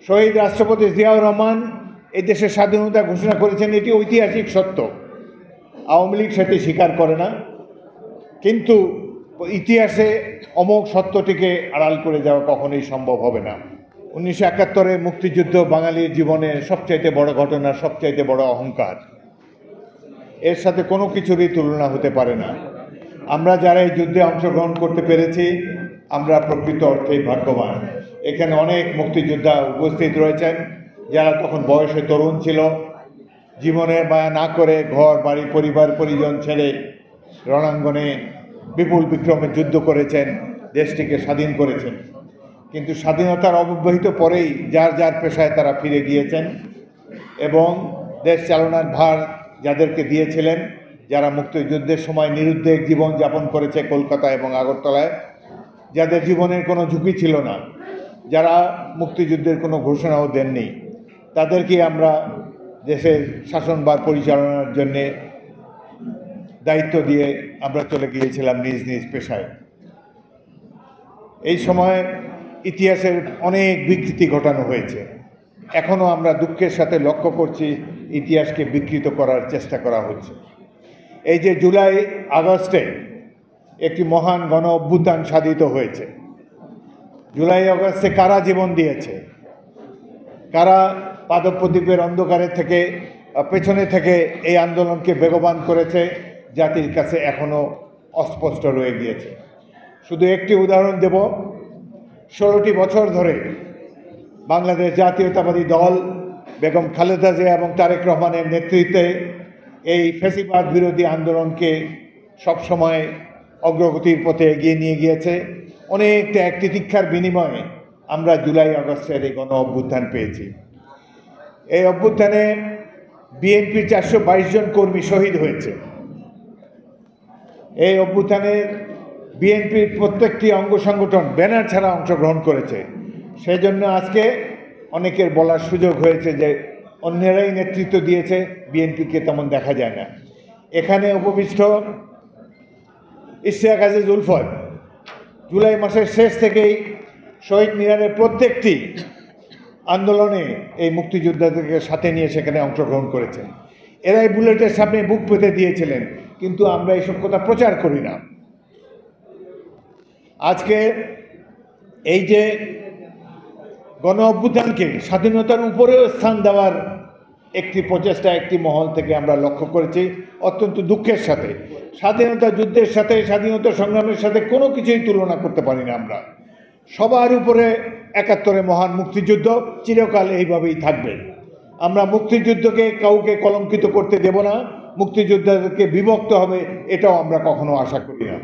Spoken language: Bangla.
শহীদ রাষ্ট্রপতি জিয়াউর রহমান এই দেশের স্বাধীনতা ঘোষণা করেছেন, এটি ঐতিহাসিক সত্য। আওয়ামী লীগ সেটি স্বীকার করে না, কিন্তু ইতিহাসে অমোঘ সত্যটিকে আড়াল করে যাওয়া কখনোই সম্ভব হবে না। 1971-এ মুক্তিযুদ্ধ বাঙালির জীবনের সবচাইতে বড় ঘটনা, সবচাইতে বড় অহংকার। এর সাথে কোনো কিছুরই তুলনা হতে পারে না। আমরা যারা এই যুদ্ধে অংশগ্রহণ করতে পেরেছি, আমরা প্রকৃত অর্থেই ভাগ্যবান। এখানে অনেক মুক্তিযোদ্ধা উপস্থিত রয়েছেন যারা তখন বয়সে তরুণ ছিল, জীবনের মায়া না করে ঘর বাড়ি পরিবার পরিজন ছেড়ে রণাঙ্গনে বিপুল বিক্রমে যুদ্ধ করেছেন, দেশটিকে স্বাধীন করেছেন। কিন্তু স্বাধীনতার অব্যবহিত পরেই যার যার পেশায় তারা ফিরে গিয়েছেন এবং দেশ চালনার ভার যাদেরকে দিয়েছিলেন, যারা মুক্তিযুদ্ধের সময় নিরুদ্বেগ জীবন যাপন করেছে কলকাতা এবং আগরতলায়, যাদের জীবনের কোনো ঝুঁকি ছিল না, যারা মুক্তিযুদ্ধের কোনো ঘোষণাও দেননি, তাদেরকে আমরা দেশের শাসনভার পরিচালনার জন্যে দায়িত্ব দিয়ে আমরা চলে গিয়েছিলাম নিজ নিজ পেশায়। এই সময় ইতিহাসের অনেক বিকৃতি ঘটানো হয়েছে। এখনও আমরা দুঃখের সাথে লক্ষ্য করছি ইতিহাসকে বিকৃত করার চেষ্টা করা হচ্ছে। এই যে জুলাই আগস্টে একটি মহান গণ অভ্যুত্থান সাধিত হয়েছে, জুলাই আগস্টে কারা জীবন দিয়েছে, কারা পাদপ্রদীপের অন্ধকারের থেকে পেছনে থেকে এই আন্দোলনকে বেগবান করেছে, জাতির কাছে এখনও অস্পষ্ট রয়ে গিয়েছে। শুধু একটি উদাহরণ দেব, 16টি বছর ধরে বাংলাদেশ জাতীয়তাবাদী দল বেগম খালেদা জিয়া এবং তারেক রহমানের নেতৃত্বে এই ফ্যাসিবাদ বিরোধী আন্দোলনকে সবসময় অগ্রগতির পথে এগিয়ে নিয়ে গিয়েছে। অনেক ত্যাগ তিতিক্ষার বিনিময়ে আমরা জুলাই আগস্টের এই গণ অভ্যুত্থান পেয়েছি। এই অভ্যুত্থানে বিএনপির 422 জন কর্মী শহীদ হয়েছে। এই অভ্যুত্থানের বিএনপির প্রত্যেকটি অঙ্গ সংগঠন ব্যানার ছাড়া অংশগ্রহণ করেছে। সেই জন্য আজকে অনেকের বলার সুযোগ হয়েছে যে অন্যেরাই নেতৃত্ব দিয়েছে, বিএনপিকে তেমন দেখা যায় না। এখানে উপবিষ্ট ইশতিয়াক আজিজ উলফত জুলাই মাসের শেষ থেকেই শহীদ মিনারের প্রত্যেকটি আন্দোলনে এই মুক্তিযোদ্ধাদেরকে সাথে নিয়ে সেখানে অংশগ্রহণ করেছেন। এরাই বুলেটের সামনে বুক পেতে দিয়েছিলেন, কিন্তু আমরা এইসব কথা প্রচার করি না। আজকে এই যে গণ অভ্যুত্থানকে স্বাধীনতার উপরেও স্থান দেওয়ার একটি প্রচেষ্টা একটি মহল থেকে আমরা লক্ষ্য করেছি, অত্যন্ত দুঃখের সাথে। স্বাধীনতা যুদ্ধের সাথে, স্বাধীনতা সংগ্রামের সাথে কোনো কিছুই তুলনা করতে পারি না আমরা। সবার উপরে 71-এ মহান মুক্তিযুদ্ধ চিরকাল এইভাবেই থাকবে। আমরা মুক্তিযুদ্ধকে কাউকে কলঙ্কিত করতে দেব না, মুক্তিযোদ্ধাদেরকে বিভক্ত হবে এটাও আমরা কখনো আশা করি না।